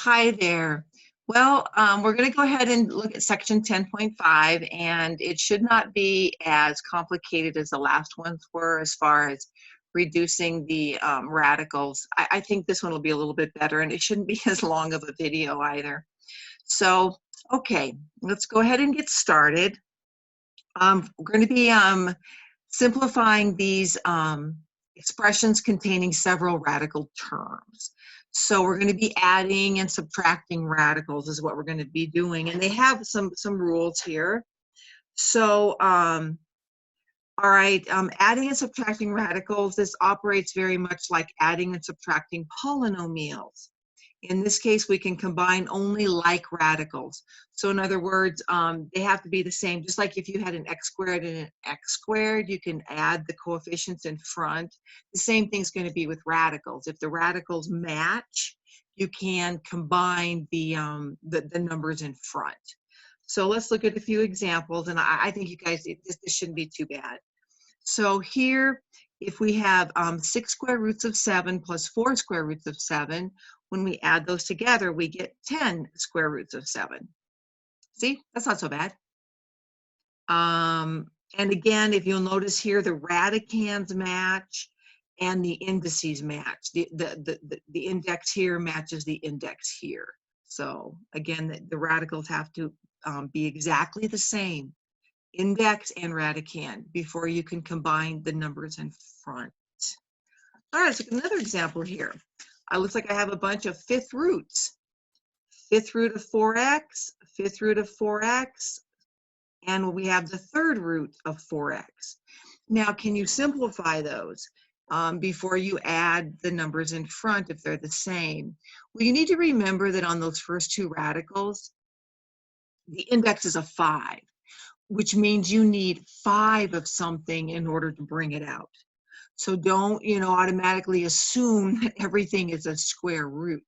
Hi there. Well, we're going to go ahead and look at section 10.5, and it should not be as complicated as the last ones were as far as reducing the radicals. I think this one will be a little bit better, and it shouldn't be as long of a video either. So, okay, let's go ahead and get started. We're going to be simplifying these expressions containing several radical terms. So we're going to be adding and subtracting radicals is what we're going to be doing. And they have some rules here. So, all right, adding and subtracting radicals, this operates very much like adding and subtracting polynomials. In this case, we can combine only like radicals. So in other words, they have to be the same. Just like if you had an x squared and an x squared, you can add the coefficients in front. The same thing's going to be with radicals. If the radicals match, you can combine the numbers in front. So let's look at a few examples, and I think you guys, this shouldn't be too bad. So here, if we have 6 square roots of 7 plus 4 square roots of 7, when we add those together, we get 10 square roots of 7. See, that's not so bad. And again, if you'll notice here, the radicands match and the indices match. The index here matches the index here. So again, the radicals have to be exactly the same, index and radicand, before you can combine the numbers in front. All right, let's look at another example here. It looks like I have a bunch of fifth roots. Fifth root of 4x, fifth root of 4x, and we have the third root of 4x. Now, can you simplify those before you add the numbers in front if they're the same? Well, you need to remember that on those first two radicals, the index is a 5, which means you need 5 of something in order to bring it out. So don't, automatically assume that everything is a square root.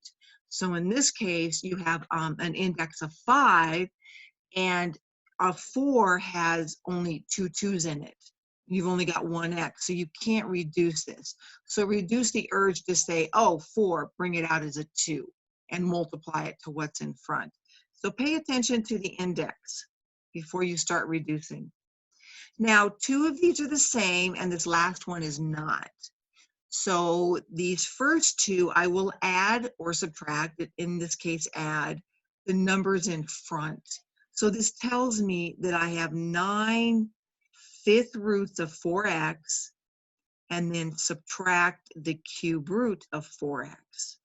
So in this case, you have an index of 5, and a 4 has only 2 2's in it. You've only got one x, so you can't reduce this. So reduce the urge to say, oh, 4, bring it out as a 2, and multiply it to what's in front. So pay attention to the index before you start reducing. Now, 2 of these are the same, and this last one is not. So these first 2, I will add or subtract, in this case, add the numbers in front. So this tells me that I have 9 fifth roots of 4x, and then subtract the cube root of 4x.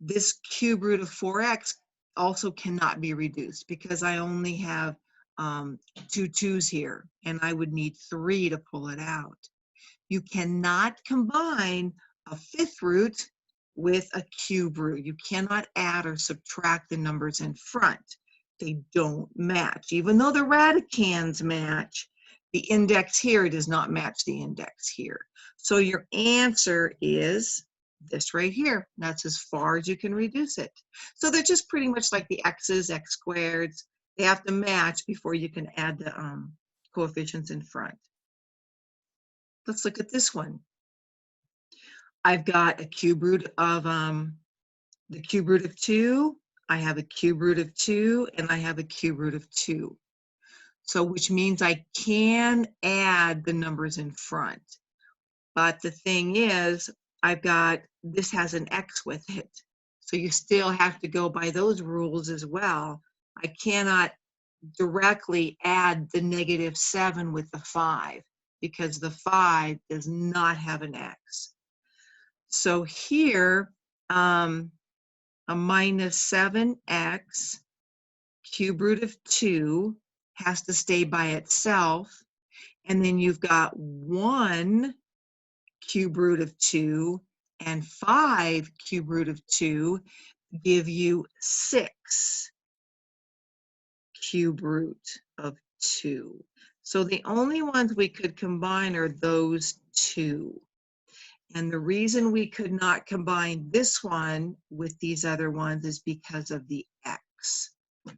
This cube root of 4x also cannot be reduced because I only have 2 2's here, and I would need 3 to pull it out. You cannot combine a fifth root with a cube root. You cannot add or subtract the numbers in front. They don't match. Even though the radicands match, the index here does not match the index here. So your answer is this right here. That's as far as you can reduce it. So they're just pretty much like the x's, x squareds. They have to match before you can add the coefficients in front. Let's look at this one. I've got a cube root of the cube root of 2. I have a cube root of 2, and I have a cube root of 2. So which means I can add the numbers in front. But the thing is, this has an x with it. So you still have to go by those rules as well. I cannot directly add the -7 with the 5 because the 5 does not have an x. So here, a -7x cube root of 2 has to stay by itself. And then you've got 1 cube root of 2 and 5 cube root of 2 give you 6 cube root of 2. So the only ones we could combine are those 2. And the reason we could not combine this one with these other ones is because of the x.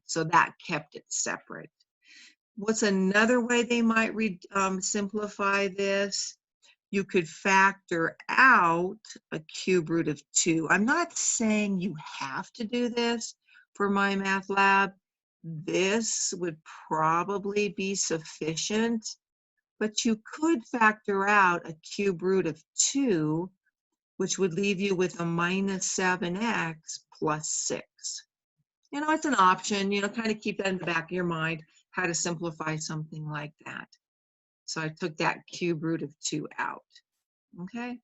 So that kept it separate. What's another way they might simplify this? you could factor out a cube root of 2. I'm not saying you have to do this for MyMathLab. This would probably be sufficient, but you could factor out a cube root of 2, which would leave you with a minus 7x plus 6. You know, it's an option, you know, kind of keep that in the back of your mind, how to simplify something like that. So I took that cube root of 2 out. Okay.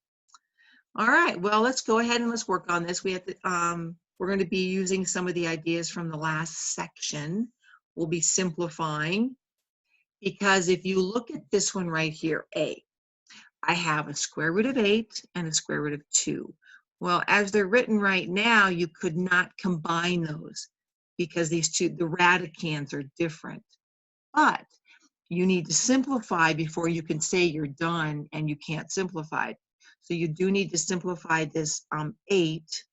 All right. Well, let's go ahead and let's work on this. We have to, we're going to be using some of the ideas from the last section. We'll be simplifying, because if you look at this one right here, A, I have a square root of 8 and a square root of 2. Well, as they're written right now, you could not combine those because these two, the radicands are different. But you need to simplify before you can say you're done and you can't simplify. So you do need to simplify this 8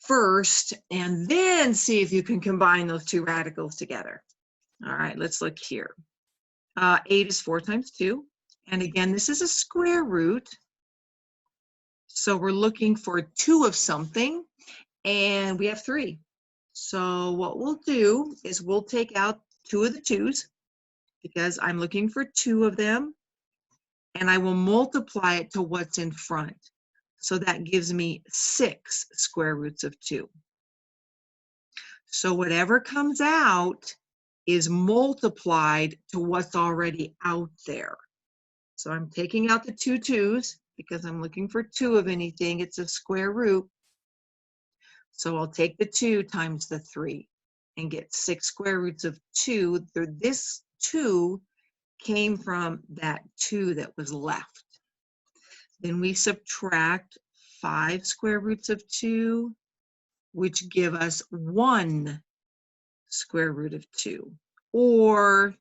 first, and then see if you can combine those two radicals together. All right, let's look here. 8 is 4 times 2. And again, this is a square root. So we're looking for 2 of something, and we have 3. So what we'll do is we'll take out 2 of the 2's, because I'm looking for 2 of them, and I will multiply it to what's in front. So that gives me 6 square roots of 2. So whatever comes out is multiplied to what's already out there. So I'm taking out the 2 2's because I'm looking for 2 of anything. It's a square root. So I'll take the 2 times the 3 and get 6 square roots of 2. This 2 came from that 2 that was left. Then we subtract 5 square roots of 2, which give us 1 square root of 2. Or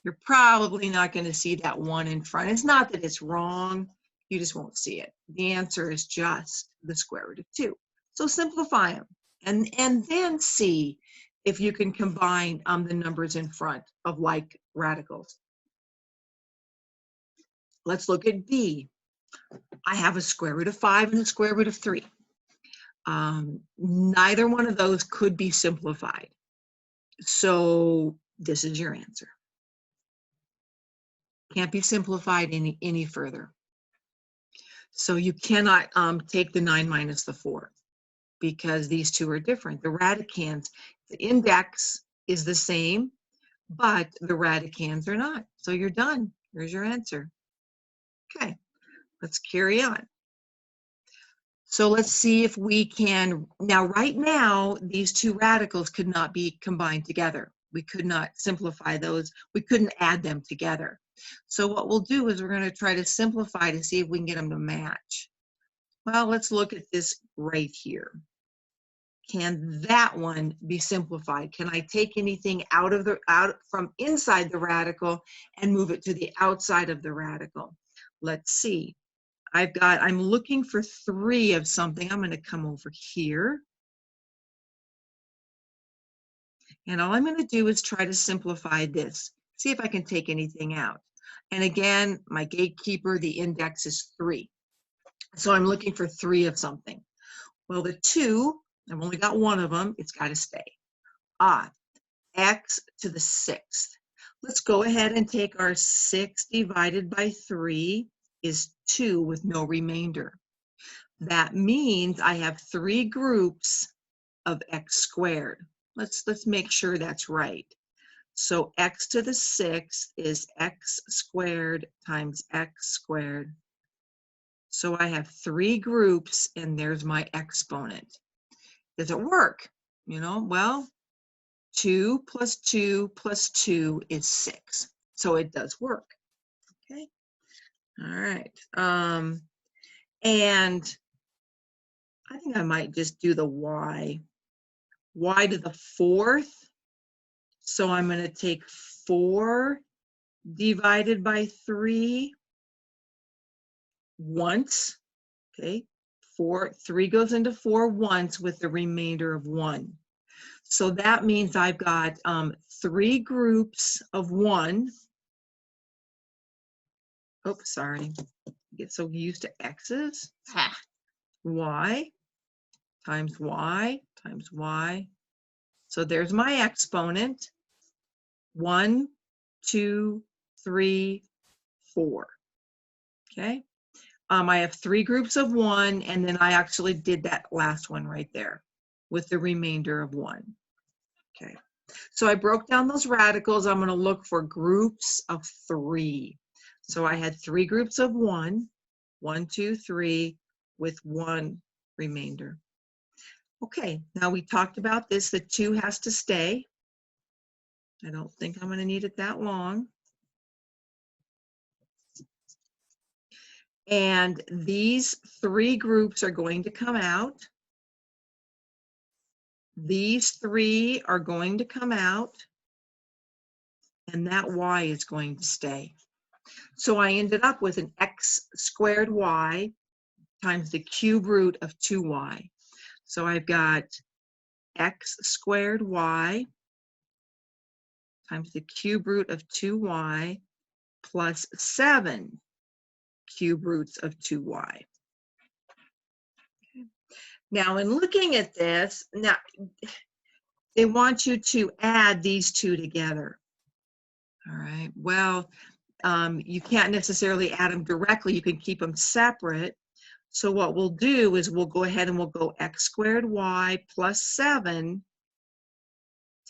you're probably not going to see that 1 in front. It's not that it's wrong, you just won't see it. The answer is just the square root of 2. So simplify them and then see if you can combine the numbers in front of like radicals. Let's look at B. I have a square root of 5 and a square root of 3. Neither one of those could be simplified. So this is your answer. Can't be simplified any further. So you cannot take the 9 minus the 4 because these two are different. The radicands, the index is the same, but the radicands are not. So you're done. Here's your answer. Okay, let's carry on. So let's see if we can, now right now, these two radicals could not be combined together. We could not simplify those. We couldn't add them together. So what we'll do is we're going to try to simplify to see if we can get them to match. Well, let's look at this right here. Can that one be simplified? Can I take anything out from inside the radical and move it to the outside of the radical? Let's see. I'm looking for 3 of something. I'm going to come over here. And all I'm going to do is try to simplify this. See if I can take anything out. And again, my gatekeeper, the index is 3. So I'm looking for 3 of something. Well, the 2, I've only got 1 of them. It's got to stay. X to the 6th. Let's go ahead and take our 6 divided by 3 is 2 with no remainder. That means I have 3 groups of x squared. Let's make sure that's right. So x to the 6th is x squared times x squared. So I have 3 groups and there's my exponent. Does it work? You know, well, 2 plus 2 plus 2 is 6. So it does work. Okay. All right. And I think I might just do the y. Y to the 4th. So I'm going to take 4 divided by 3 once. Okay. 3 goes into 4 once with the remainder of 1. So that means I've got 3 groups of 1. Oh, sorry. Get so used to x's. Ah, y times y times y. So there's my exponent. 1, 2, 3, 4. Okay. I have 3 groups of 1, and then I actually did that last one right there with the remainder of 1. Okay. So I broke down those radicals. I'm going to look for groups of 3. So I had 3 groups of 1, 1, 2, 3, with 1 remainder. Okay, now we talked about this. The 2 has to stay. I don't think I'm going to need it that long. And these 3 groups are going to come out. These 3 are going to come out. And that y is going to stay. So I ended up with an x squared y times the cube root of 2y. So I've got x squared y times the cube root of 2y plus 7 cube roots of 2y. Now, in looking at this, now they want you to add these 2 together. All right, well, you can't necessarily add them directly. You can keep them separate. So what we'll do is we'll go ahead and we'll go x squared y plus 7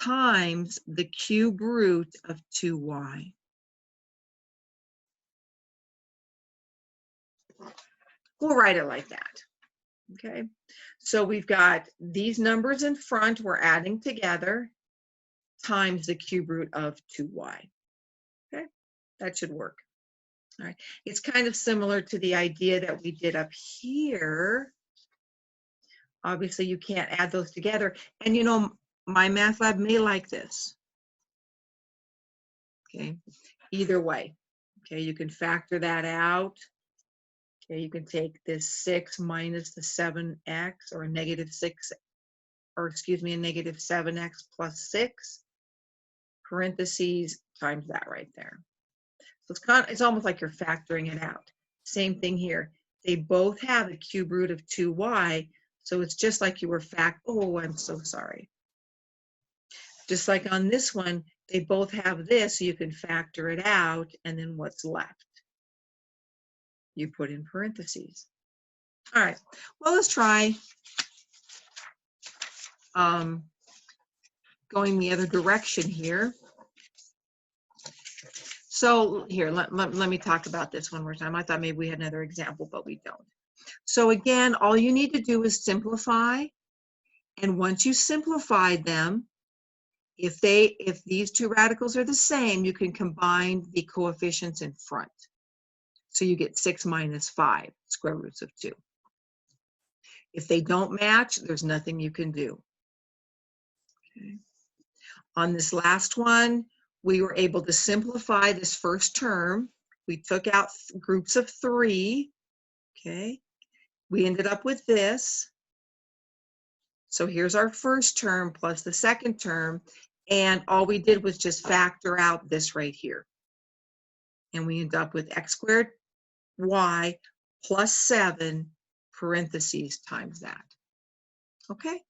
times the cube root of 2y. We'll write it like that. Okay, so we've got these numbers in front we're adding together times the cube root of 2y. Okay, that should work. All right, it's kind of similar to the idea that we did up here. Obviously, you can't add those together. And you know, MyMathLab may like this. Okay, either way. Okay, you can factor that out. Okay, you can take this 6 minus the 7x, or a negative 6, or excuse me, a negative 7x plus 6, parentheses times that right there. So it's almost like you're factoring it out. Same thing here. They both have a cube root of 2y, so it's just like you were oh, I'm so sorry. Just like on this one, they both have this, so you can factor it out, and then what's left? You put in parentheses. All right, well, let's try going the other direction here. So here, let me talk about this one more time. I thought maybe we had another example, but we don't. So again, all you need to do is simplify. And once you simplify them, if these 2 radicals are the same, you can combine the coefficients in front. So you get 6 minus 5 square roots of 2. If they don't match, there's nothing you can do. Okay. On this last one, we were able to simplify this first term. We took out groups of 3. Okay. We ended up with this. So here's our first term plus the second term. And all we did was just factor out this right here. And we end up with x squared y plus 7 parentheses times that. Okay?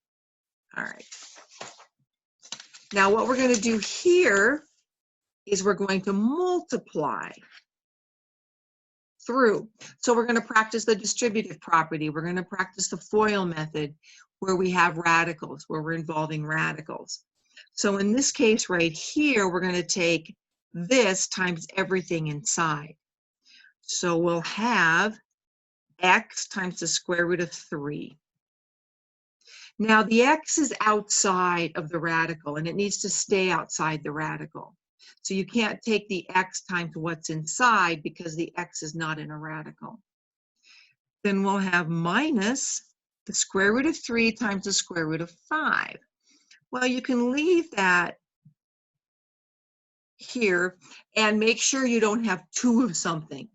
All right. Now what we're going to do here is we're going to multiply through. So we're going to practice the distributive property. We're going to practice the FOIL method where we have radicals, where we're involving radicals. So in this case right here, we're going to take this times everything inside. So we'll have x times the square root of 3. Now the x is outside of the radical, and it needs to stay outside the radical. So you can't take the x times what's inside because the x is not in a radical. Then we'll have minus the square root of 3 times the square root of 5. Well, you can leave that here and make sure you don't have 2 of something.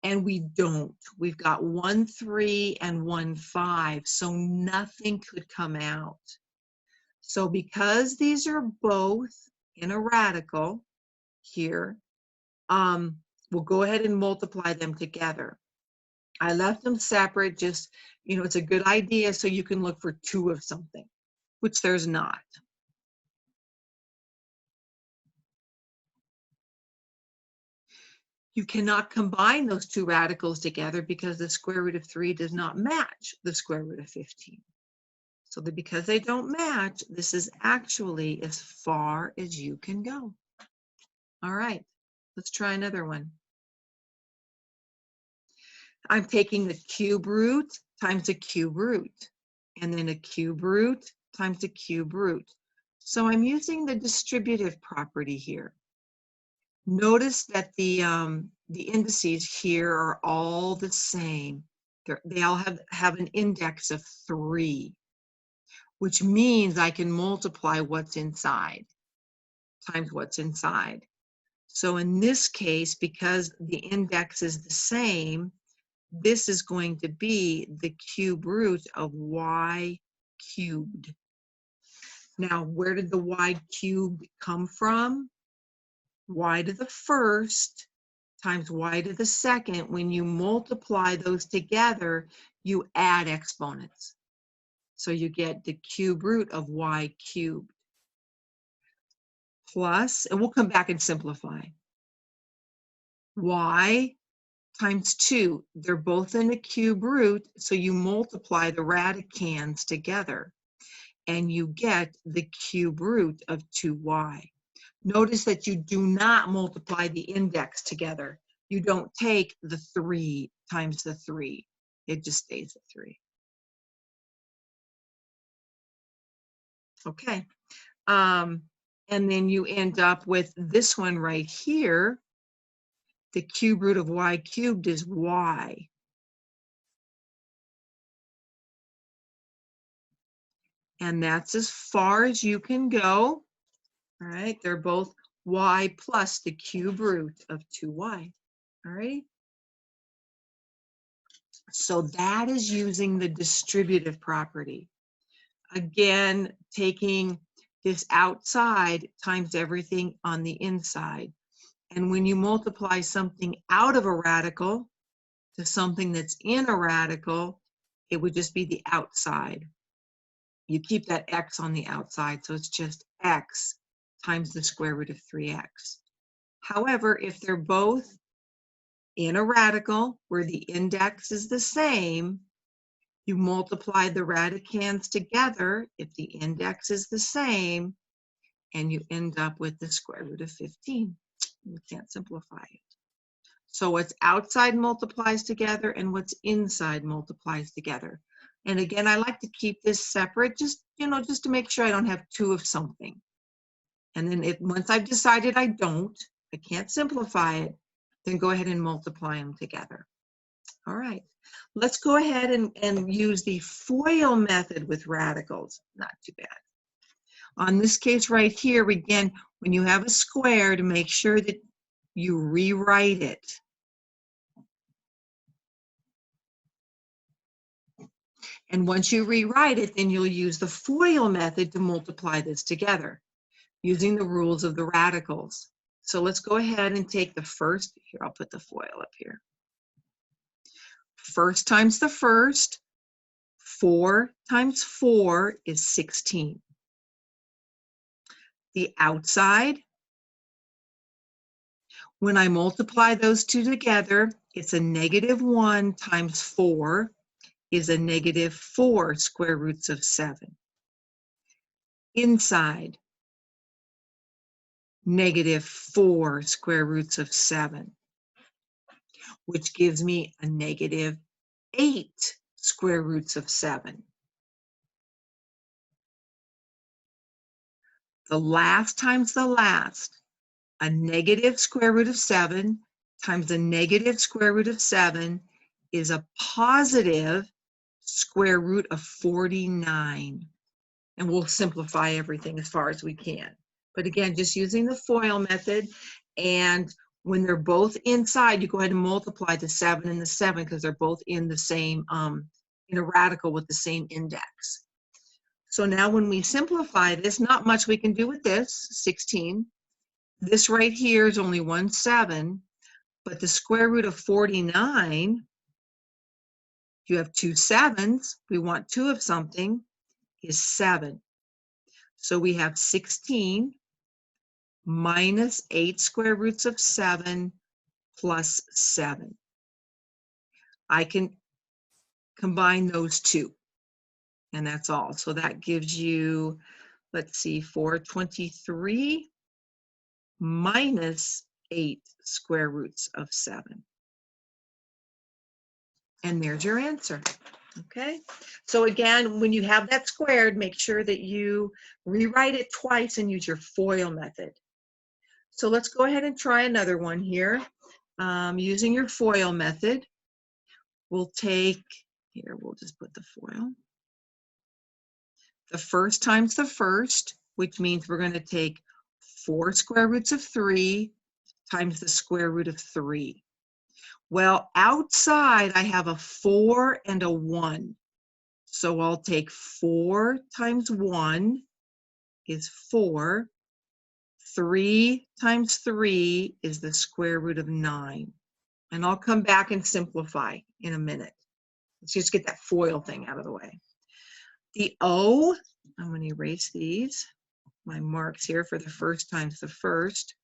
And we don't. We've got 1, 3 and 1, 5, so nothing could come out. So because these are both in a radical here, We'll go ahead and multiply them together. I left them separate, just, it's a good idea so you can look for 2 of something, which there's not. You cannot combine those 2 radicals together because the square root of 3 does not match the square root of 15. So that because they don't match, this is actually as far as you can go. All right, let's try another one. I'm taking the cube root times a cube root, and then a cube root times a cube root. So I'm using the distributive property here. Notice that the indices here are all the same. They all have an index of 3, which means I can multiply what's inside times what's inside. So in this case, because the index is the same, this is going to be the cube root of y cubed. Now, where did the y cubed come from? Y to the first times y to the second. When you multiply those together, you add exponents. So you get the cube root of y cubed plus, and we'll come back and simplify, y times 2. They're both in the cube root, so you multiply the radicands together, and you get the cube root of 2y. Notice that you do not multiply the index together. You don't take the 3 times the 3. It just stays at 3. Okay. And then you end up with this one right here. The cube root of y cubed is y. And that's as far as you can go. All right, they're both y plus the cube root of 2y. All right. So that is using the distributive property. Again, taking this outside times everything on the inside. And when you multiply something out of a radical to something that's in a radical, it would just be the outside. You keep that x on the outside, so it's just x times the square root of 3x. However, if they're both in a radical where the index is the same, you multiply the radicands together if the index is the same, and you end up with the square root of 15. We can't simplify it. So what's outside multiplies together and what's inside multiplies together. And again, I like to keep this separate, just to make sure I don't have 2 of something. And then once I've decided I can't simplify it, then go ahead and multiply them together. All right, let's go ahead and use the FOIL method with radicals. Not too bad. On this case right here, again, when you have a square, to make sure that you rewrite it. And once you rewrite it, then you'll use the FOIL method to multiply this together using the rules of the radicals. So let's go ahead and take the first. Here, I'll put the FOIL up here. First times the first. 4 times 4 is 16. The outside, when I multiply those 2 together, it's a -1 times 4 is a -4 square roots of 7. Inside, -4 square roots of 7, which gives me a -8 square roots of 7. The last times the last, a negative square root of 7 times a negative square root of 7 is a positive square root of 49. And we'll simplify everything as far as we can. But again, just using the FOIL method, and when they're both inside, you go ahead and multiply the 7 and the 7 because they're both in the same, in a radical with the same index. So now when we simplify this, not much we can do with this, 16. This right here is only 1/7, But the square root of 49, you have 2 7s. We want 2 of something, is 7. So we have 16 minus 8 square roots of 7 plus 7. I can combine those two, and that's all. So that gives you, let's see, 423 minus 8 square roots of 7. And there's your answer. Okay, so again, when you have that squared, make sure that you rewrite it twice and use your FOIL method. So let's go ahead and try another one here. Using your FOIL method, we'll take, here, we'll just put the FOIL. The first times the first, which means we're going to take 4 square roots of 3 times the square root of 3. Well, outside I have a 4 and a 1. So I'll take 4 times 1 is 4. 3 times 3 is the square root of 9. And I'll come back and simplify in a minute. Let's just get that FOIL thing out of the way. The O, I'm going to erase these, my marks here for the first times the first.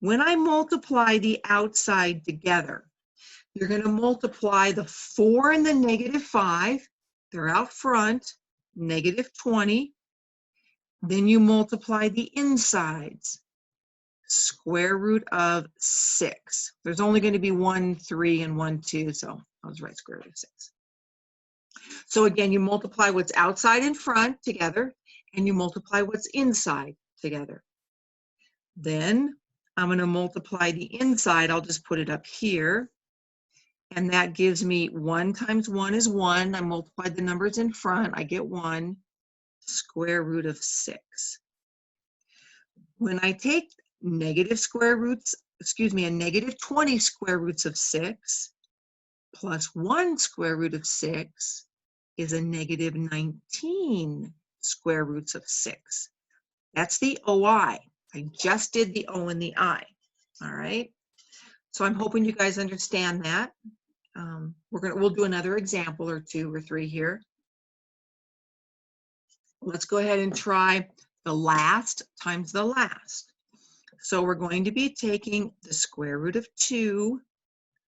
When I multiply the outside together, you're going to multiply the 4 and the negative 5. They're out front, negative 20. Then you multiply the insides, square root of 6. There's only going to be 1, 3, and 1, 2, so I'll just write square root of 6. So again, you multiply what's outside and front together, and you multiply what's inside together. Then I'm going to multiply the inside. I'll just put it up here. And that gives me 1 times 1 is 1. I multiplied the numbers in front. I get 1 square root of 6. When I take negative square roots, a negative 20 square roots of 6 plus 1 square root of 6 is a negative 19 square roots of 6. That's the OI. I just did the O and the I. All right. So I'm hoping you guys understand that. We'll do another example or 2 or 3 here. Let's go ahead and try the last times the last. So we're going to be taking the square root of 2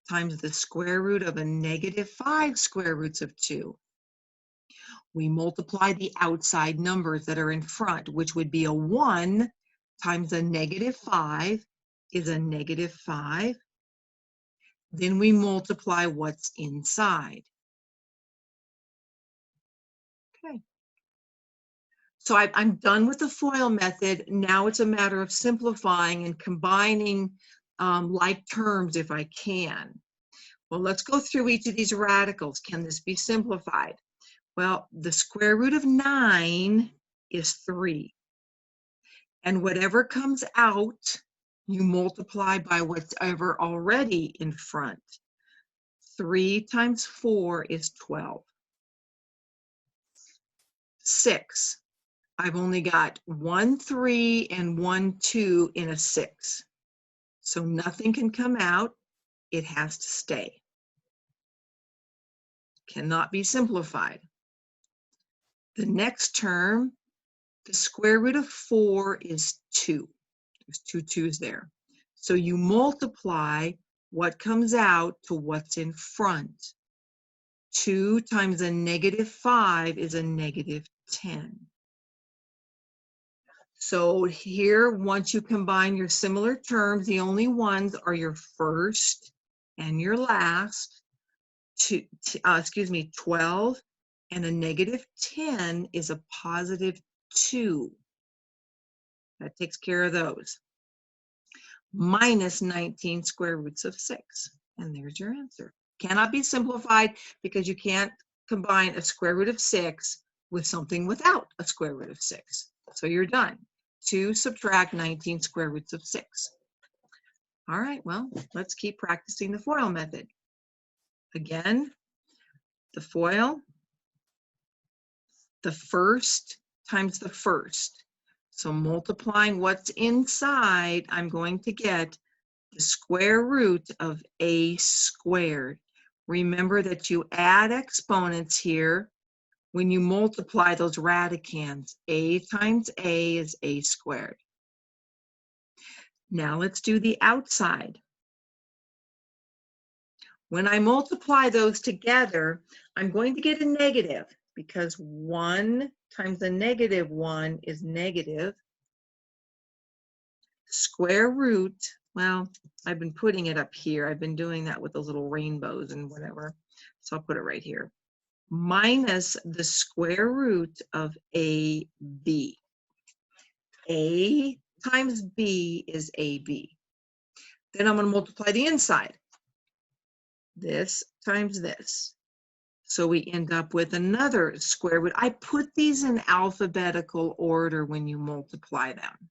times the square root of a negative 5 square roots of 2. We multiply the outside numbers that are in front, which would be a 1 times a negative 5 is a negative 5. Then we multiply what's inside. Okay. So I'm done with the FOIL method. Now it's a matter of simplifying and combining like terms if I can. Well, let's go through each of these radicals. Can this be simplified? Well, the square root of 9 is 3. And whatever comes out, you multiply by whatever already in front. 3 times 4 is 12. 6. I've only got 1 3 and 1 2 in a 6. So nothing can come out. It has to stay. Cannot be simplified. The next term, the square root of 4 is 2. There's 2 2's there. So you multiply what comes out to what's in front. 2 times a negative 5 is a negative 10. So here, once you combine your similar terms, the only ones are your first and your last. 12 and a negative 10 is a positive 2. That takes care of those. Minus 19 square roots of 6. And there's your answer. Cannot be simplified because you can't combine a square root of 6 with something without a square root of 6. So you're done. 2 subtract 19 square roots of 6. All right, well, let's keep practicing the FOIL method. Again, the FOIL, the first times the first. So multiplying what's inside, I'm going to get the square root of a squared. Remember that you add exponents here when you multiply those radicands. A times a is a squared. Now let's do the outside. When I multiply those together, I'm going to get a negative because 1 times a negative 1 is negative. Square root, well, I've been putting it up here. I've been doing that with those little rainbows and whatever. So I'll put it right here. Minus the square root of AB. A times B is AB. Then I'm going to multiply the inside. This times this. So we end up with another square root. I put these in alphabetical order when you multiply them.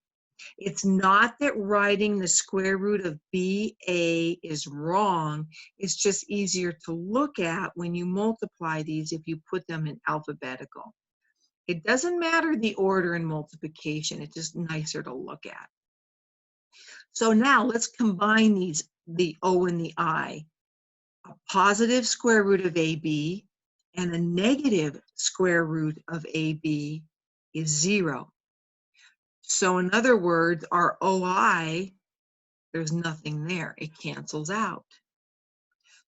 It's not that writing the square root of BA is wrong. It's just easier to look at when you multiply these if you put them in alphabetical. It doesn't matter the order in multiplication. It's just nicer to look at. So now let's combine these, the O and the I. A positive square root of AB and a negative square root of AB is 0. So in other words, our OI, there's nothing there. It cancels out.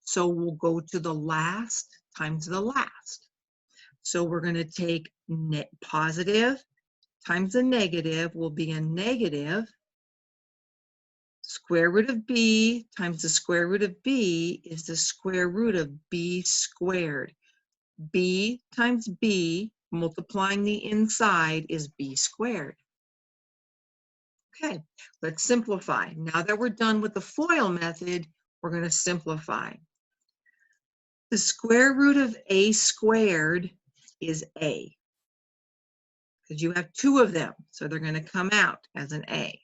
So we'll go to the last times the last. So we're going to take positive times a negative will be a negative. Square root of B times the square root of B is the square root of B squared. B times B, multiplying the inside, is B squared. Okay, let's simplify. Now that we're done with the FOIL method, we're going to simplify. The square root of A squared is A, because you have 2 of them, so they're going to come out as an A.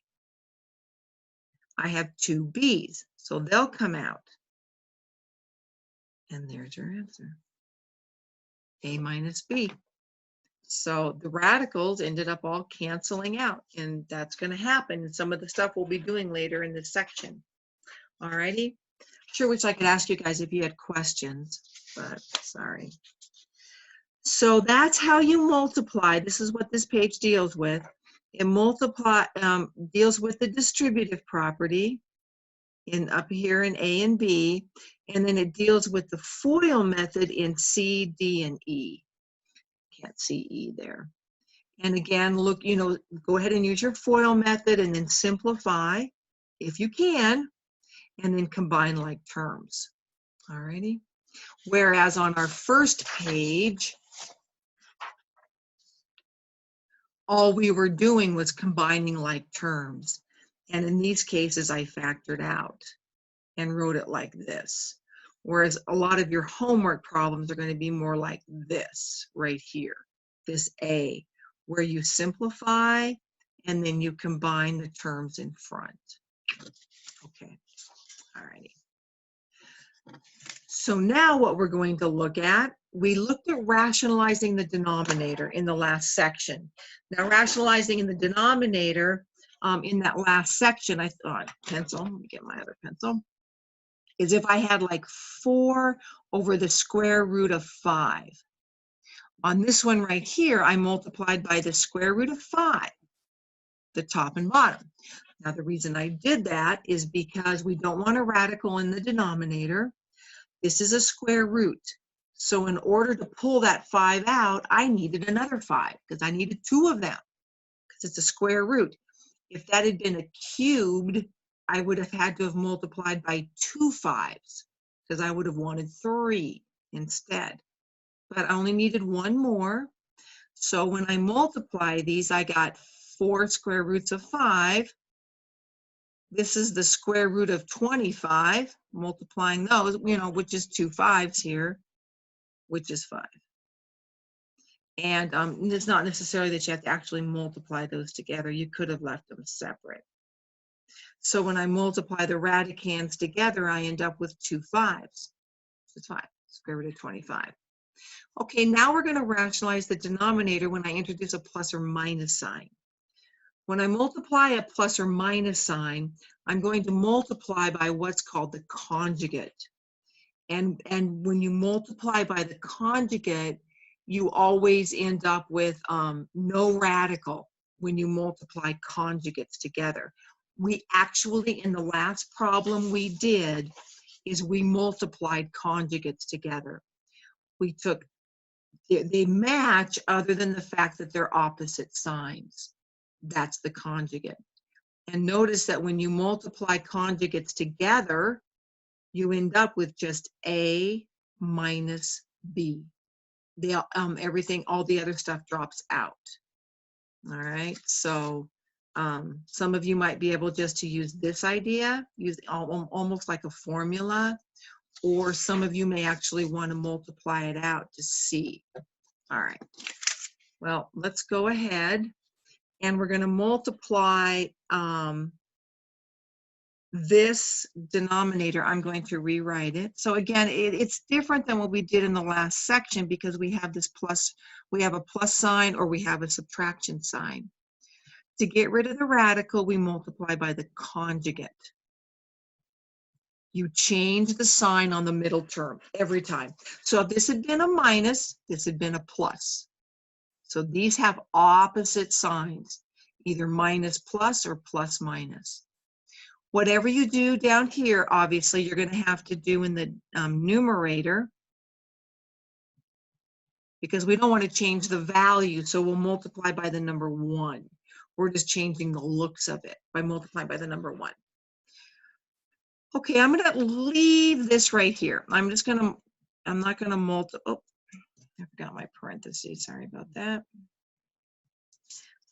I have 2 B's, so they'll come out. And there's your answer. A minus B. So the radicals ended up all canceling out, and that's going to happen in some of the stuff we'll be doing later in this section. All righty. Sure wish I could ask you guys if you had questions, but sorry. So that's how you multiply. This is what this page deals with. It deals with the distributive property up here in A and B, and then it deals with the FOIL method in C, D, and E. Can't see E there. And again, look, go ahead and use your FOIL method and then simplify if you can, and then combine like terms. All righty. Whereas on our first page, all we were doing was combining like terms. And in these cases, I factored out and wrote it like this. Whereas a lot of your homework problems are going to be more like this right here, this A, where you simplify and then you combine the terms in front. Okay, all righty. So now what we're going to look at, we looked at rationalizing the denominator in the last section. Now rationalizing in the denominator, in that last section, I thought, pencil, let me get my other pencil, is if I had like 4 over the square root of 5. On this one right here, I multiplied by the square root of 5, the top and bottom. Now the reason I did that is because we don't want a radical in the denominator. This is a square root. So in order to pull that 5 out, I needed another 5 because I needed 2 of them because it's a square root. If that had been a cubed, I would have had to have multiplied by 2 5s because I would have wanted 3 instead. But I only needed 1 more. So when I multiply these, I got 4 square roots of 5. This is the square root of 25, multiplying those, which is 2 5s here, which is 5. And it's not necessarily that you have to actually multiply those together. You could have left them separate. So when I multiply the radicands together, I end up with 2 5s. It's 5, square root of 25. Okay, now we're going to rationalize the denominator when I introduce a plus or minus sign. When I multiply a plus or minus sign, I'm going to multiply by what's called the conjugate. And when you multiply by the conjugate, you always end up with no radical when you multiply conjugates together. We actually, in the last problem we did, is we multiplied conjugates together. We took, they match other than the fact that they're opposite signs. That's the conjugate. And notice that when you multiply conjugates together, you end up with just A minus B. Everything, all the other stuff drops out. All right, so some of you might be able just to use this idea, use almost like a formula, or some of you may actually want to multiply it out to see. All right, well, let's go ahead and we're going to multiply this denominator. I'm going to rewrite it. So again, it's different than what we did in the last section because we have this plus, we have a plus sign or we have a subtraction sign. To get rid of the radical, we multiply by the conjugate. You change the sign on the middle term every time. So if this had been a minus, this had been a plus. So these have opposite signs, either minus plus or plus minus. Whatever you do down here, obviously, you're going to have to do in the numerator because we don't want to change the value, so we'll multiply by the number 1. We're just changing the looks of it by multiplying by the number 1. Okay, I'm going to leave this right here. I'm not going to multiply. Oh, I forgot my parentheses. Sorry about that.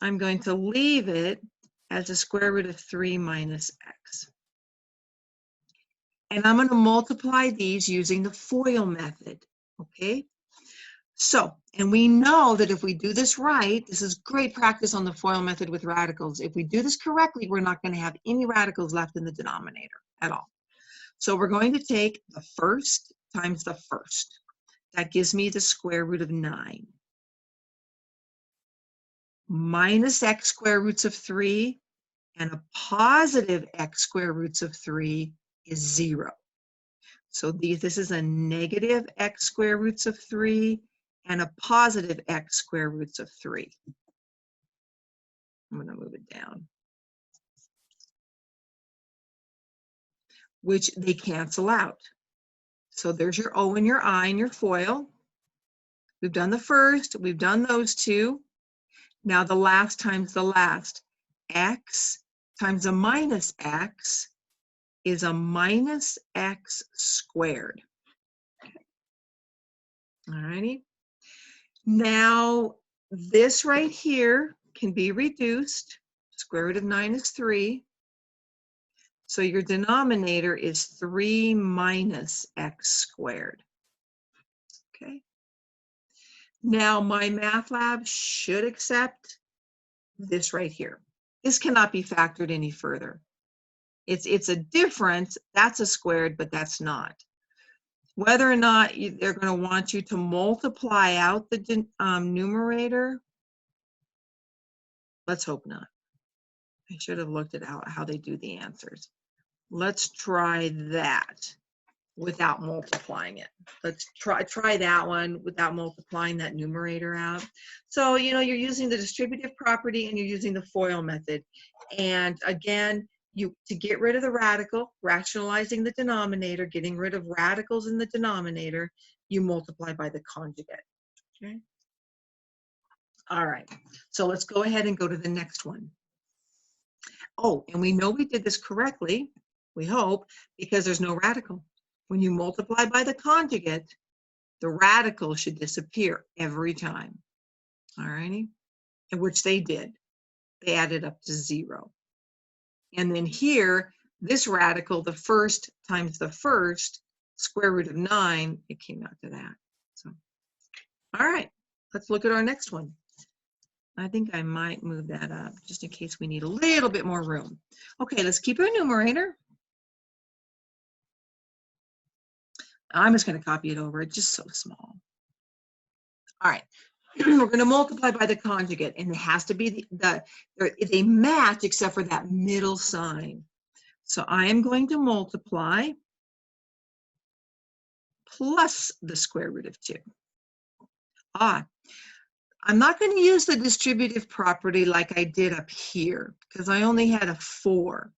I'm going to leave it as the square root of 3 minus x. And I'm going to multiply these using the FOIL method, okay? So, and we know that if we do this right, this is great practice on the FOIL method with radicals. If we do this correctly, we're not going to have any radicals left in the denominator at all. So we're going to take the first times the first. That gives me the square root of 9. Minus x square roots of 3 and a positive x square roots of 3 is 0. So this is a negative x square roots of 3 and a positive x square roots of 3. I'm going to move it down. Which they cancel out. So there's your O and your I and your FOIL. We've done the first, we've done those two. Now the last times the last. X times a minus x is a minus x squared. All righty. Now this right here can be reduced. Square root of 9 is 3. So your denominator is 3 minus x squared. Okay. Now my math lab should accept this right here. This cannot be factored any further. It's a difference. That's a squared, but that's not. Whether or not they're going to want you to multiply out the numerator, let's hope not. I should have looked at how they do the answers. Let's try that without multiplying it. Let's try that one without multiplying that numerator out. So, you know, you're using the distributive property and you're using the FOIL method. And again, to get rid of the radical, rationalizing the denominator, getting rid of radicals in the denominator, you multiply by the conjugate. Okay. All right. So let's go ahead and go to the next one. Oh, and we know we did this correctly, we hope, because there's no radical. When you multiply by the conjugate, the radical should disappear every time. All righty? And which they did. They added up to 0. And then here, this radical, the first times the first, square root of 9, it came out to that. So, all right, let's look at our next one. I think I might move that up just in case we need a little bit more room. Okay, let's keep our numerator. I'm just going to copy it over. It's just so small. All right. We're going to multiply by the conjugate, and it has to be they match except for that middle sign. So I am going to multiply plus the square root of 2. I'm not going to use the distributive property like I did up here because I only had a 4.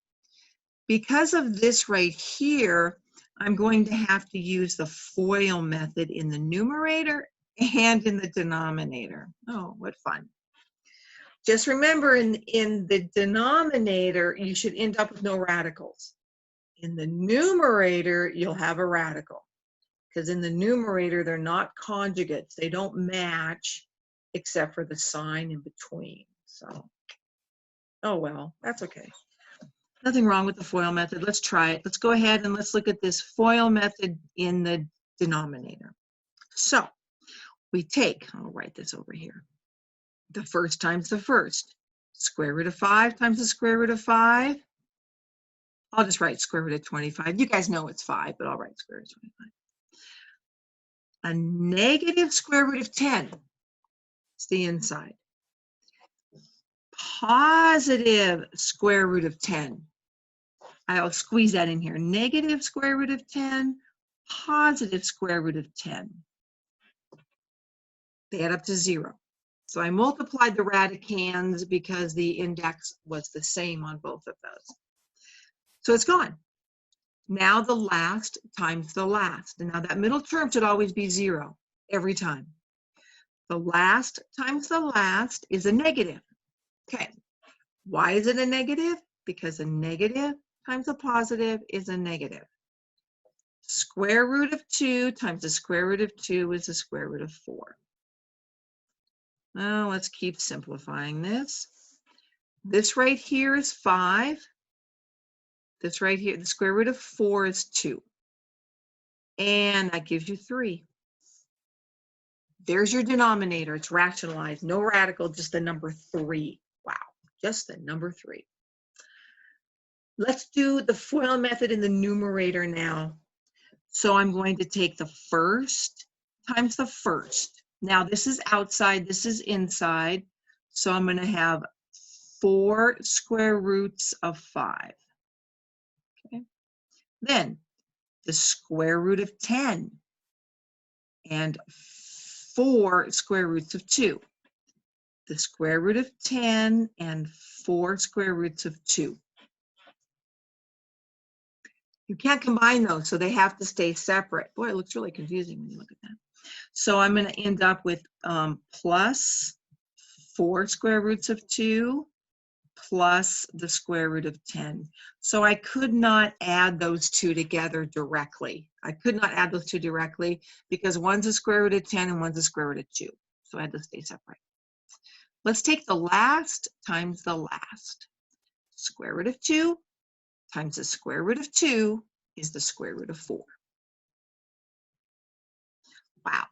Because of this right here, I'm going to have to use the FOIL method in the numerator and in the denominator. Oh, what fun. Just remember, in the denominator, you should end up with no radicals. In the numerator, you'll have a radical. Because in the numerator, they're not conjugates. They don't match except for the sign in between. So, oh well, that's okay. Nothing wrong with the FOIL method. Let's try it. Let's go ahead and let's look at this FOIL method in the denominator. So, we take, I'll write this over here, the first times the first. Square root of 5 times the square root of 5. I'll just write square root of 25. You guys know it's 5, but I'll write square root of 25. A negative square root of 10. It's the inside. Positive square root of 10. I'll squeeze that in here. Negative square root of 10, positive square root of 10. They add up to 0. So I multiplied the radicands because the index was the same on both of those. So it's gone. Now the last times the last. And now that middle term should always be 0 every time. The last times the last is a negative. Okay. Why is it a negative? Because a negative times a positive is a negative. Square root of 2 times the square root of 2 is the square root of 4. Now let's keep simplifying this. This right here is 5. This right here, the square root of 4 is 2. And that gives you 3. There's your denominator. It's rationalized. No radical, just the number 3. Wow, just the number 3. Let's do the FOIL method in the numerator now. So I'm going to take the first times the first. Now this is outside, this is inside. So I'm going to have 4 square roots of 5. Okay. Then the square root of 10 and 4 square roots of 2. The square root of 10 and 4 square roots of 2. You can't combine those, so they have to stay separate. Boy, it looks really confusing when you look at that. So I'm going to end up with plus 4 square roots of 2 plus the square root of 10. So I could not add those two together directly. I could not add those two directly because one's a square root of 10 and one's a square root of 2. So I had to stay separate. Let's take the last times the last. Square root of 2 times the square root of 2 is the square root of 4. Wow.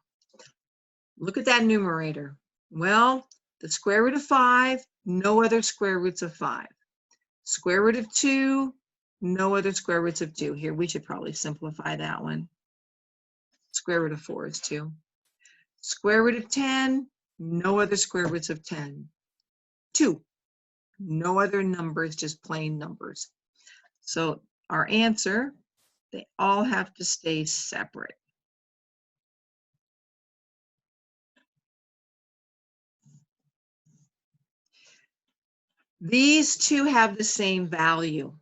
Look at that numerator. Well, the square root of 5, no other square roots of 5. Square root of 2, no other square roots of 2. Here, we should probably simplify that one. Square root of 4 is 2. Square root of 10, no other square roots of 10. 2. No other numbers, just plain numbers. So our answer, they all have to stay separate. These two have the same value,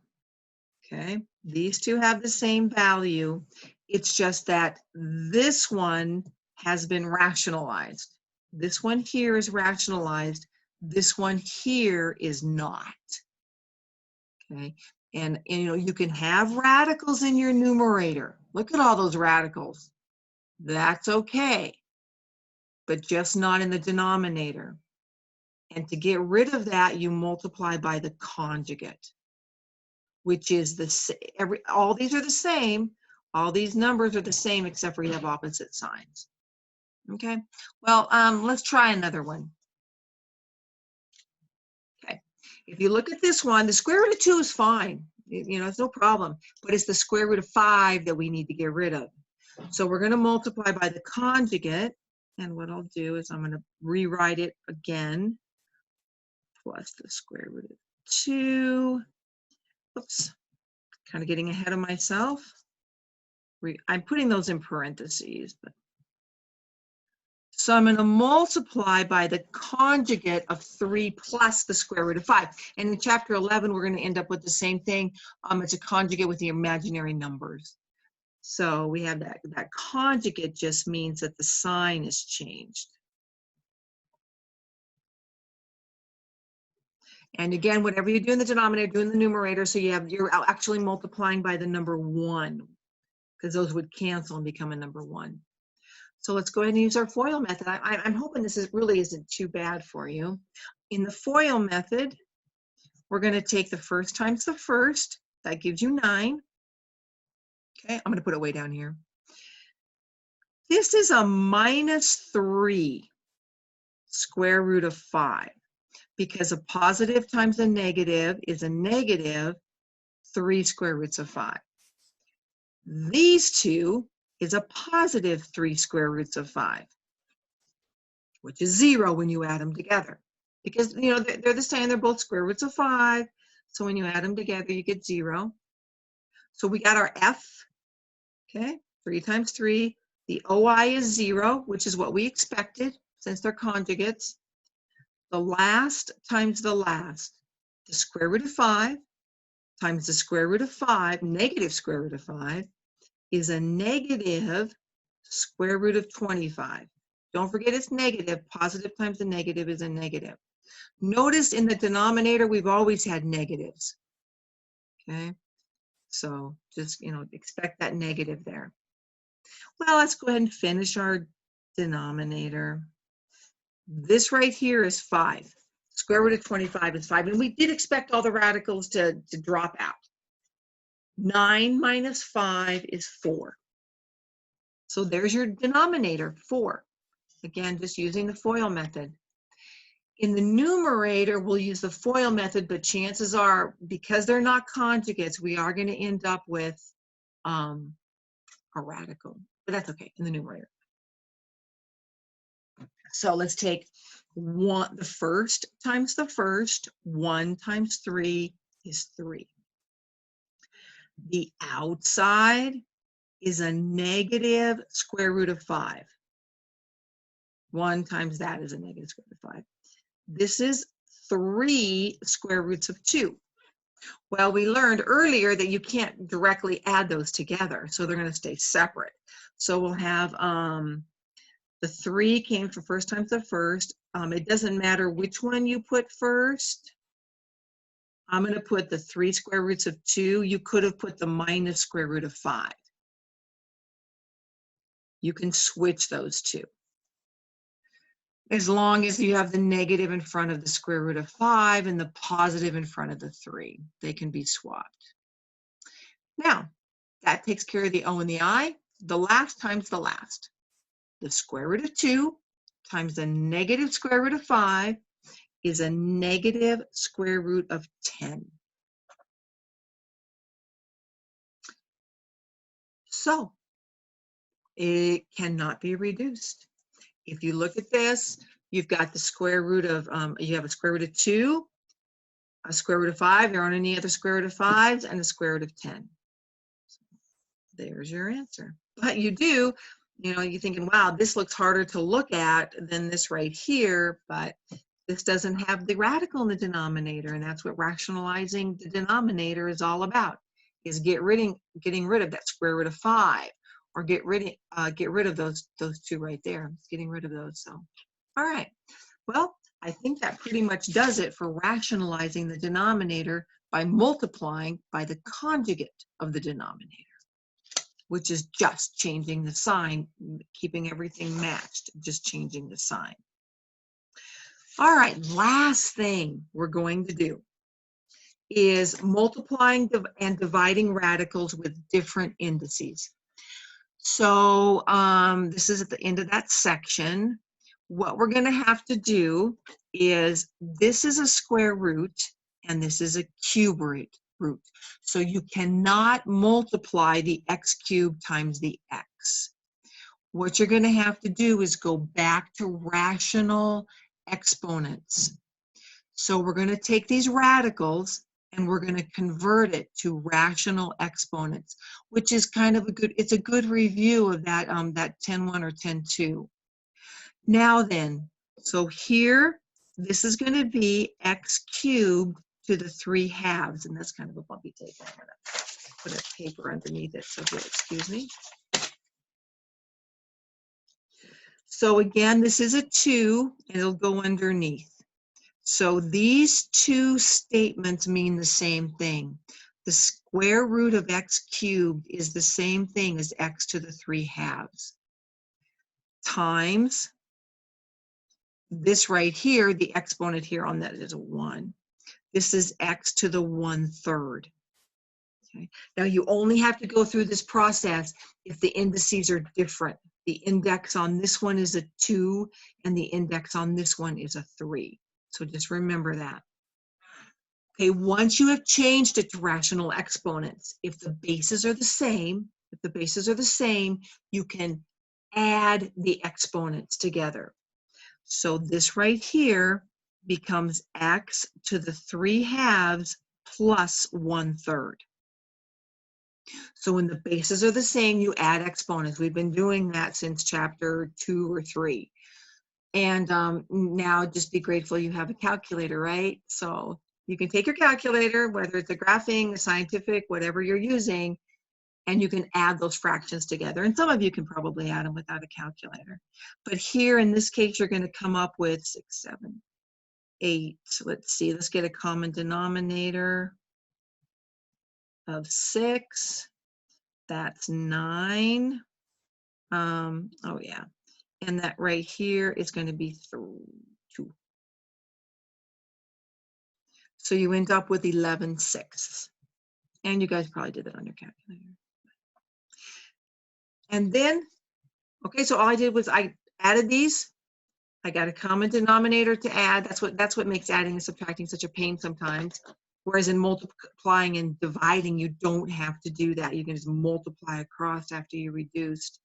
okay? These two have the same value. It's just that this one has been rationalized. This one here is rationalized. This one here is not, okay? And you know, you can have radicals in your numerator. Look at all those radicals. That's okay, but just not in the denominator. And to get rid of that, you multiply by the conjugate, which is all these are the same. All these numbers are the same except for you have opposite signs. Okay, well, let's try another one. Okay, if you look at this one, the square root of 2 is fine. You know, it's no problem, but it's the square root of 5 that we need to get rid of. So we're going to multiply by the conjugate, and what I'll do is I'm going to rewrite it again. Plus the square root of 2, oops, Kind of getting ahead of myself. I'm putting those in parentheses. But. So I'm going to multiply by the conjugate of 3 plus the square root of 5. And in chapter 11, we're going to end up with the same thing. It's a conjugate with the imaginary numbers. So we have that conjugate just means that the sign is changed. And again, whatever you do in the denominator, do in the numerator. So you're actually multiplying by the number 1, because those would cancel and become a number 1. So let's go ahead and use our FOIL method. I'm hoping this really isn't too bad for you. In the FOIL method, we're going to take the first times the first. That gives you 9. Okay, I'm going to put it way down here. This is a minus 3 square root of 5, because a positive times a negative is a negative 3 square roots of 5. These two is a positive 3 square roots of 5, which is 0 when you add them together. Because, you know, they're the same, they're both square roots of 5. So when you add them together, you get 0. So we got our F, okay, 3 times 3. The OI is 0, which is what we expected since they're conjugates. The last times the last, the square root of 5 times the square root of 5, negative square root of 5, is a negative square root of 25. Don't forget it's negative. Positive times the negative is a negative. Notice in the denominator, we've always had negatives. Okay, so just, you know, expect that negative there. Well, let's go ahead and finish our denominator. This right here is 5. Square root of 25 is 5. And we did expect all the radicals to drop out. 9 minus 5 is 4. So there's your denominator, 4. Again, just using the FOIL method. In the numerator, we'll use the FOIL method, but chances are, because they're not conjugates, we are going to end up with a radical. But that's okay in the numerator. So let's take the first times the first. 1 times 3 is 3. The outside is a negative square root of 5. 1 times that is a negative square root of 5. This is 3 square roots of 2. Well, we learned earlier that you can't directly add those together, so they're going to stay separate. So we'll have the 3 came from first times the first. It doesn't matter which one you put first. I'm going to put the 3 square roots of 2. You could have put the minus square root of 5. You can switch those two. As long as you have the negative in front of the square root of 5 and the positive in front of the 3, they can be swapped. Now, that takes care of the O and the I. The last times the last. The square root of 2 times the negative square root of 5 is a negative square root of 10. So, it cannot be reduced. If you look at this, you've got the square root of, you have a square root of 2, a square root of 5, there aren't any other square root of 5s, and a square root of 10. There's your answer. But you do, you know, you're thinking, wow, this looks harder to look at than this right here, but this doesn't have the radical in the denominator, and that's what rationalizing the denominator is all about, is getting rid of that square root of 5, or get rid of those two right there, getting rid of those. So, all right, well, I think that pretty much does it for rationalizing the denominator by multiplying by the conjugate of the denominator, which is just changing the sign, keeping everything matched, just changing the sign. All right, last thing we're going to do is multiplying and dividing radicals with different indices. So this is at the end of that section. What we're going to have to do is, this is a square root and this is a cube root. So you cannot multiply the x cubed times the x. What you're going to have to do is go back to rational exponents. So we're going to take these radicals and we're going to convert it to rational exponents, which is kind of it's a good review of that, that 10-1 or 10-2. Now then, so here, this is going to be x cubed to the 3/2, and that's kind of a bumpy table. I'm going to put a paper underneath it, so you'll excuse me. So again, this is a 2, and it'll go underneath. So these two statements mean the same thing. The square root of x cubed is the same thing as x to the 3/2 times this right here, the exponent here on that is a 1. This is x to the 1/3. Okay. Now you only have to go through this process if the indices are different. The index on this one is a 2 and the index on this one is a 3. So just remember that. Okay, once you have changed it to rational exponents, if the bases are the same, you can add the exponents together. So this right here becomes x to the 3/2 plus 1/3. So when the bases are the same, you add exponents. We've been doing that since chapter 2 or 3. And now just be grateful you have a calculator, right? So you can take your calculator, whether it's a graphing, a scientific, whatever you're using, and you can add those fractions together. And some of you can probably add them without a calculator. But here in this case, you're going to come up with 6, 7, 8. Let's see, let's get a common denominator of 6. That's 9. Oh yeah. And that right here is going to be 2. So you end up with 11/6. And you guys probably did that on your calculator. And then, okay, so all I did was I added these. I got a common denominator to add. That's what makes adding and subtracting such a pain sometimes. Whereas in multiplying and dividing, you don't have to do that. You can just multiply across after you reduced.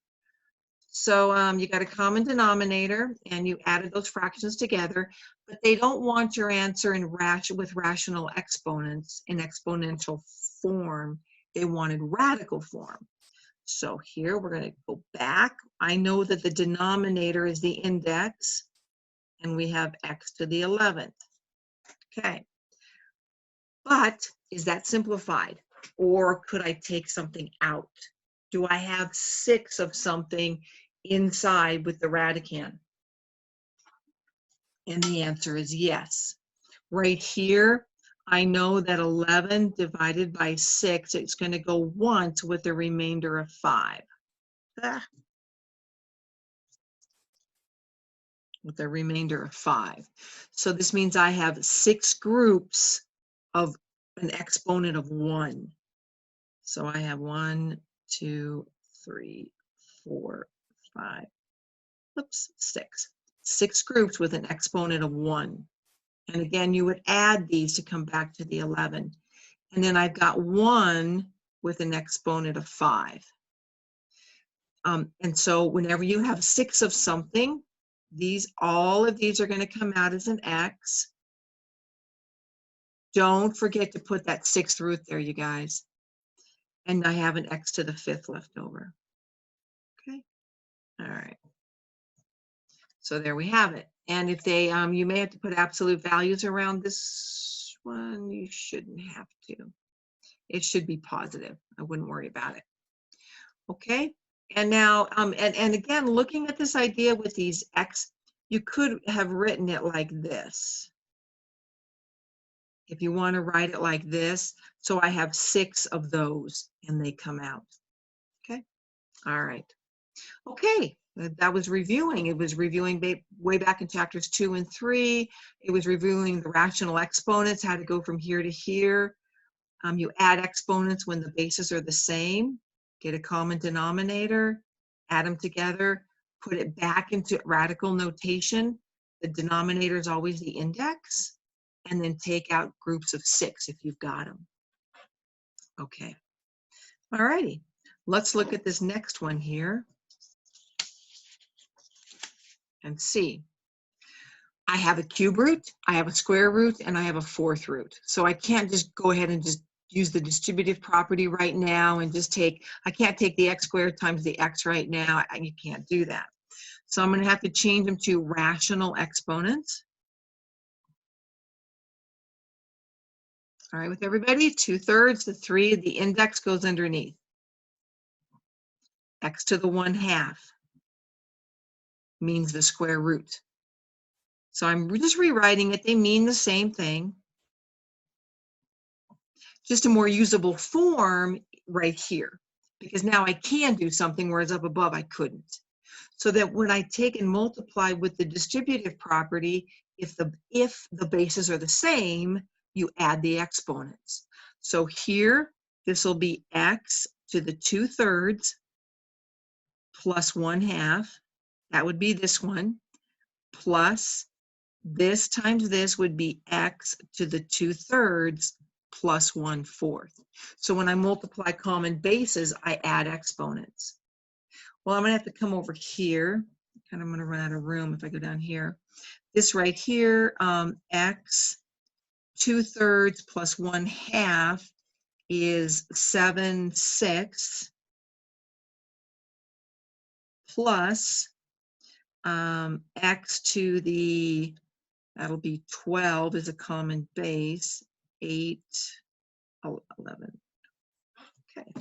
So you got a common denominator, and you added those fractions together, but they don't want your answer with rational exponents in exponential form. They wanted radical form. So here we're going to go back. I know that the denominator is the index, and we have x to the 11th. Okay. But is that simplified? Or could I take something out? Do I have 6 of something inside with the radicand? And the answer is yes. Right here, I know that 11 divided by 6, it's going to go once with a remainder of 5. With a remainder of 5. So this means I have 6 groups of an exponent of 1. So I have 1, 2, 3, 4, 5, 6. 6 groups with an exponent of 1. And again, you would add these to come back to the 11. And then I've got 1 with an exponent of 5. And so whenever you have 6 of something, all of these are going to come out as an x. Don't forget to put that 6th root there, you guys. And I have an x to the 5th left over. Okay. All right. So there we have it. And if they, you may have to put absolute values around this one. You shouldn't have to. It should be positive. I wouldn't worry about it. Okay. And now, and again, looking at this idea with these x, you could have written it like this. If you want to write it like this, so I have 6 of those and they come out. Okay. All right. Okay. That was reviewing. It was reviewing way back in chapters 2 and 3. It was reviewing the rational exponents, how to go from here to here. You add exponents when the bases are the same. Get a common denominator, add them together, put it back into radical notation. The denominator is always the index, and then take out groups of 6 if you've got them. Okay. All righty. Let's look at this next one here and see. I have a cube root, I have a square root, and I have a fourth root. So I can't just go ahead and just use the distributive property right now and just I can't take the x squared times the x right now. You can't do that. So I'm going to have to change them to rational exponents. All right, with everybody, 2/3, the 3, the index goes underneath. X to the 1/2 means the square root. So I'm just rewriting it. They mean the same thing. Just a more usable form right here, because now I can do something, whereas up above I couldn't. So that when I take and multiply with the distributive property, if the bases are the same, you add the exponents. So here, this will be x to the 2/3 plus 1/2. That would be this one, plus this times this would be x to the 2/3 plus 1/4. So when I multiply common bases, I add exponents. Well, I'm going to have to come over here. And I'm going to run out of room if I go down here. This right here, x 2/3 plus 1/2 is 7/6 plus x to the, that'll be 12 is a common base, 8, 11. Okay.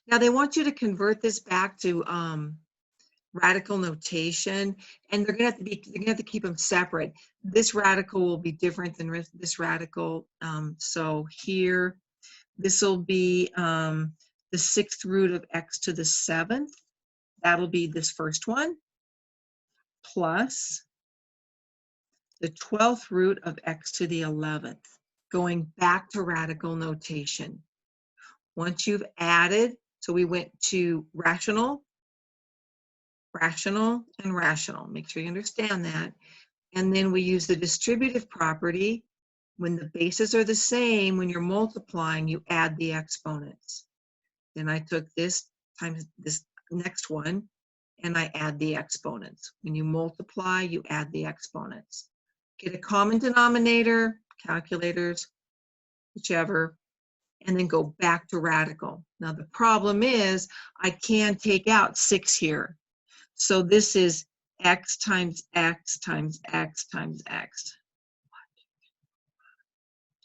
Now they want you to convert this back to radical notation, and they're gonna have to keep them separate. This radical will be different than this radical. So here, this will be the 6th root of x to the 7th. That'll be this first one, plus the 12th root of x to the 11th, going back to radical notation. Once you've added, so we went to rational, rational, and rational. Make sure you understand that. And then we use the distributive property. When the bases are the same, when you're multiplying, you add the exponents. Then I took this times this next one, and I add the exponents. When you multiply, you add the exponents. Get a common denominator, calculators, whichever, and then go back to radical. Now the problem is I can take out 6 here. So this is x times x times x times x.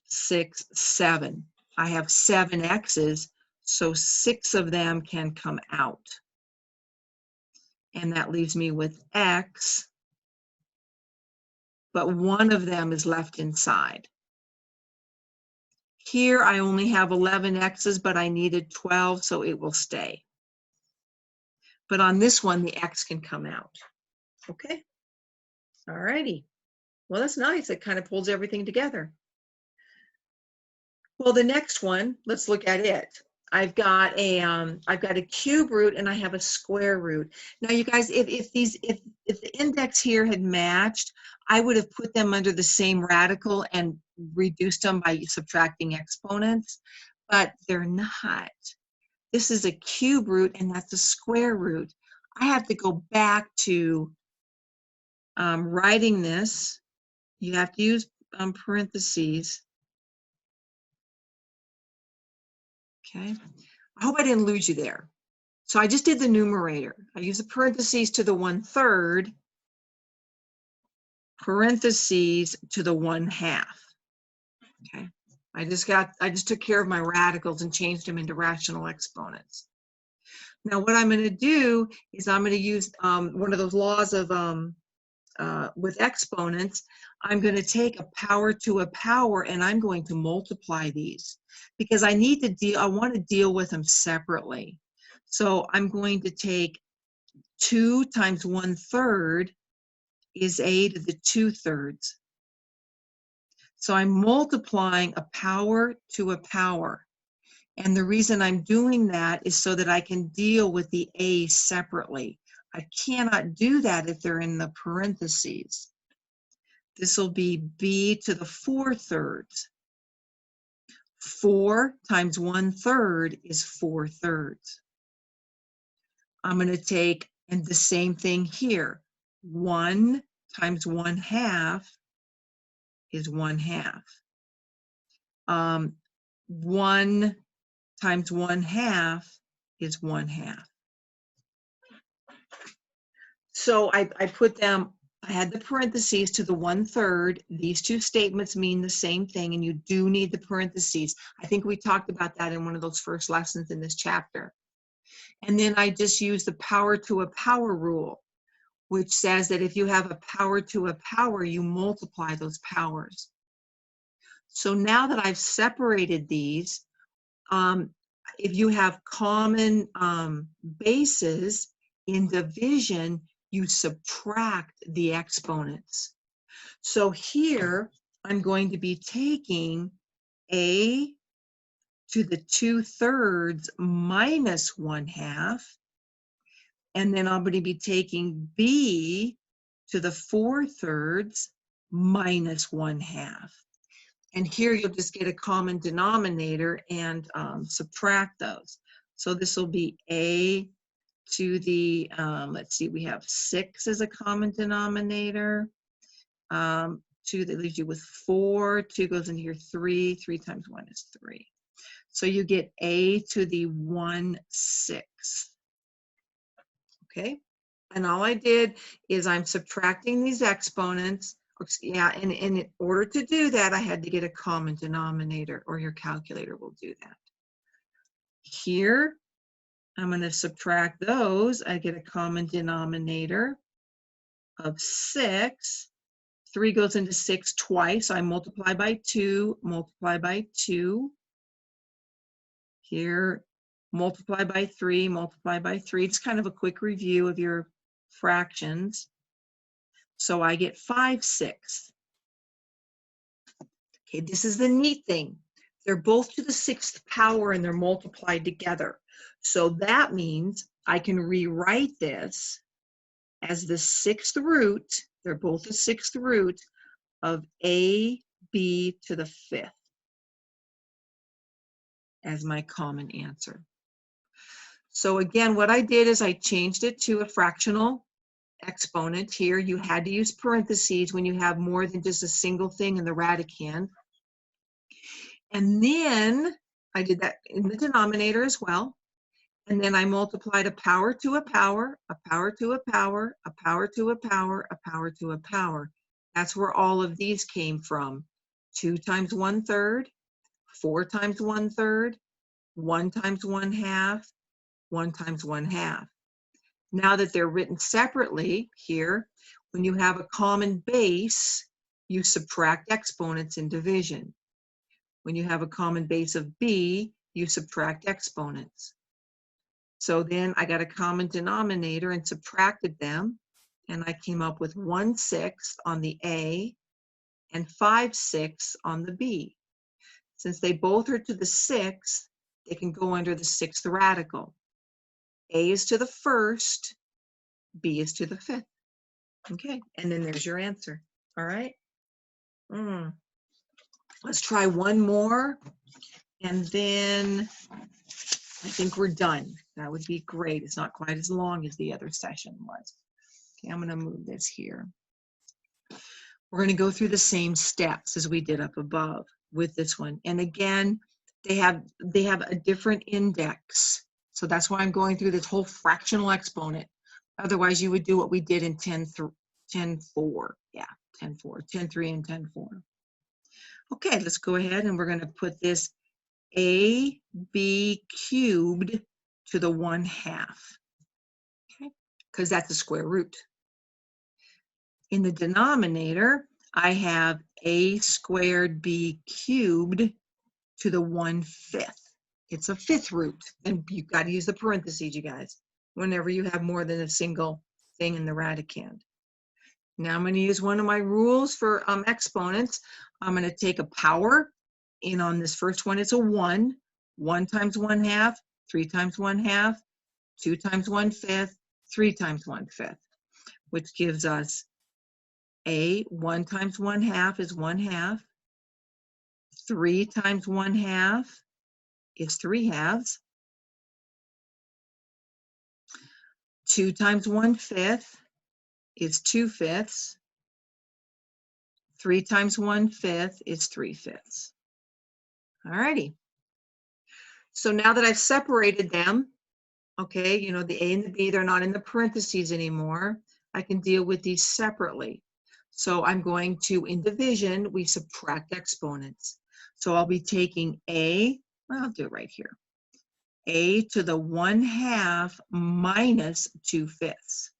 6, 7. I have 7 x's, so 6 of them can come out. And that leaves me with x, but one of them is left inside. Here I only have 11 x's, but I needed 12, so it will stay. But on this one, the x can come out. Okay? All righty. Well, that's nice. It kind of pulls everything together. Well, the next one, let's look at it. I've got a cube root and I have a square root. Now, you guys, if the index here had matched, I would have put them under the same radical and reduced them by subtracting exponents, but they're not. This is a cube root and that's a square root. I have to go back to writing this. You have to use parentheses. Okay, I hope I didn't lose you there. So I just did the numerator. I use the parentheses to the 1/3, parentheses to the 1/2. Okay, I just took care of my radicals and changed them into rational exponents. Now what I'm going to do is I'm going to use one of those laws of with exponents. I'm going to take a power to a power and I'm going to multiply these because I want to deal with them separately. So I'm going to take 2 times 1/3 is a to the 2/3. So I'm multiplying a power to a power. And the reason I'm doing that is so that I can deal with the a separately. I cannot do that if they're in the parentheses. This will be b to the 4/3. 4 times 1/3 is 4/3. I'm going to take, and the same thing here, 1 times 1/2 is 1/2. 1 times 1/2 is 1/2. So I put them, I had the parentheses to the 1/3. These two statements mean the same thing, and you do need the parentheses. I think we talked about that in one of those first lessons in this chapter. And then I just use the power to a power rule, which says that if you have a power to a power, you multiply those powers. So now that I've separated these, if you have common bases in division, you subtract the exponents. So here, I'm going to be taking a to the 2/3 minus 1/2, and then I'm going to be taking b to the 4/3 minus 1/2. And here you'll just get a common denominator and subtract those. So this will be a to the, let's see, we have 6 as a common denominator. 2, that leaves you with 4. 2 goes into here, 3. 3 times 1 is 3. So you get a to the 1/6. Okay? And all I did is I'm subtracting these exponents. Yeah, and in order to do that, I had to get a common denominator, or your calculator will do that. Here, I'm going to subtract those. I get a common denominator of 6. 3 goes into 6 twice. So I multiply by 2, multiply by 2. Here, multiply by 3, multiply by 3. It's kind of a quick review of your fractions. So I get 5/6. Okay, this is the neat thing. They're both to the 6th power and they're multiplied together. So that means I can rewrite this as the 6th root. They're both the 6th root of AB to the 5th as my common answer. So again, what I did is I changed it to a fractional exponent. Here you had to use parentheses when you have more than just a single thing in the radicand. And then I did that in the denominator as well. And then I multiplied a power to a power, a power to a power, a power to a power, a power to a power. That's where all of these came from. 2 times 1/3, 4 times 1/3, 1 times 1/2, 1 times 1/2. Now that they're written separately here, when you have a common base, you subtract exponents in division. When you have a common base of b, you subtract exponents. So then I got a common denominator and subtracted them, and I came up with 1/6 on the A and 5/6 on the B. Since they both are to the 6th, they can go under the 6th radical. A is to the 1st, B is to the 5th. Okay, and then there's your answer. All right. Let's try one more, and then I think we're done. That would be great. It's not quite as long as the other session was. Okay, I'm going to move this here. We're going to go through the same steps as we did up above with this one. And again, they have a different index. So that's why I'm going through this whole fractional exponent. Otherwise, you would do what we did in 10-4. Yeah, 10-4, 10-3 and 10-4. Okay, let's go ahead and we're going to put this AB cubed to the 1/2. Okay, because that's the square root. In the denominator, I have a squared b cubed to the 1/5. It's a 5th root, and you've got to use the parentheses, you guys, whenever you have more than a single thing in the radicand. Now I'm going to use one of my rules for exponents. I'm going to take a power, and on this first one, it's a 1. 1 times 1/2, 3 times 1/2, 2 times 1/5, 3 times 1/5, which gives us 1 times 1/2 is 1/2. 3 times 1/2 is 3/2. 2 times 1/5 is 2/5. 3 times 1/5 is 3/5. All righty. So now that I've separated them, okay, you know, the A and the B, they're not in the parentheses anymore. I can deal with these separately. So I'm going to, in division, we subtract exponents. So I'll be taking A, well, I'll do it right here. A to the 1/2 minus 2/5.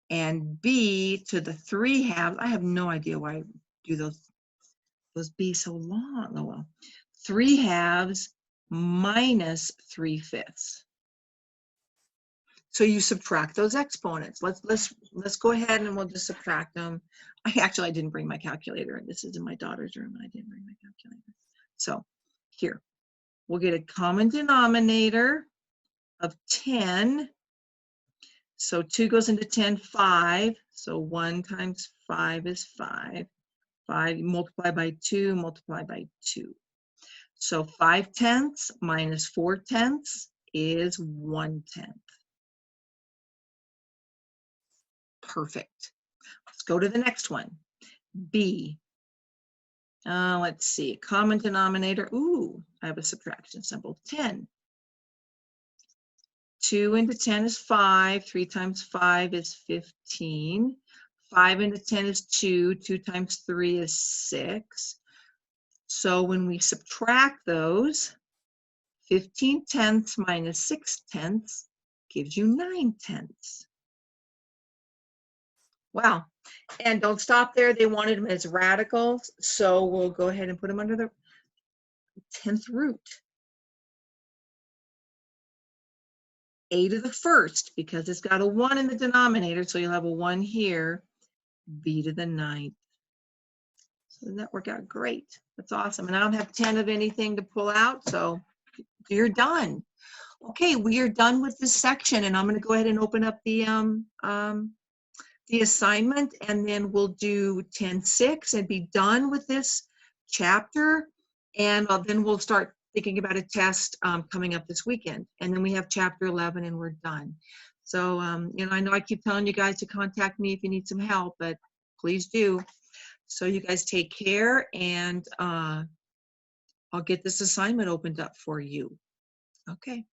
And B to the 3/2. I have no idea why I do those B so long. Oh well. 3/2 minus 3/5. So you subtract those exponents. Let's go ahead and we'll just subtract them. I didn't bring my calculator. This is in my daughter's room and I didn't bring my calculator. So here, we'll get a common denominator of 10. So 2 goes into 10, 5. So 1 times 5 is 5. 5 multiplied by 2, multiplied by 2. So 5/10 minus 4/10 is 1/10. Perfect. Let's go to the next one. B. Let's see, common denominator. Ooh, I have a subtraction symbol, 10. 2 into 10 is 5. 3 times 5 is 15. 5 into 10 is 2. 2 times 3 is 6. So when we subtract those, 15/10 minus 6/10 gives you 9/10. Wow. And don't stop there. They wanted them as radicals. So we'll go ahead and put them under the 10th root. A to the 1st, because it's got a 1 in the denominator, so you'll have a 1 here. B to the 9th. So doesn't that work out great? That's awesome. And I don't have 10 of anything to pull out, so you're done. Okay, we are done with this section, and I'm going to go ahead and open up the assignment, and then we'll do 10-6 and be done with this chapter. And then we'll start thinking about a test coming up this weekend. And then we have chapter 11 and we're done. So, you know I keep telling you guys to contact me if you need some help, but please do. So you guys take care, and I'll get this assignment opened up for you. Okay.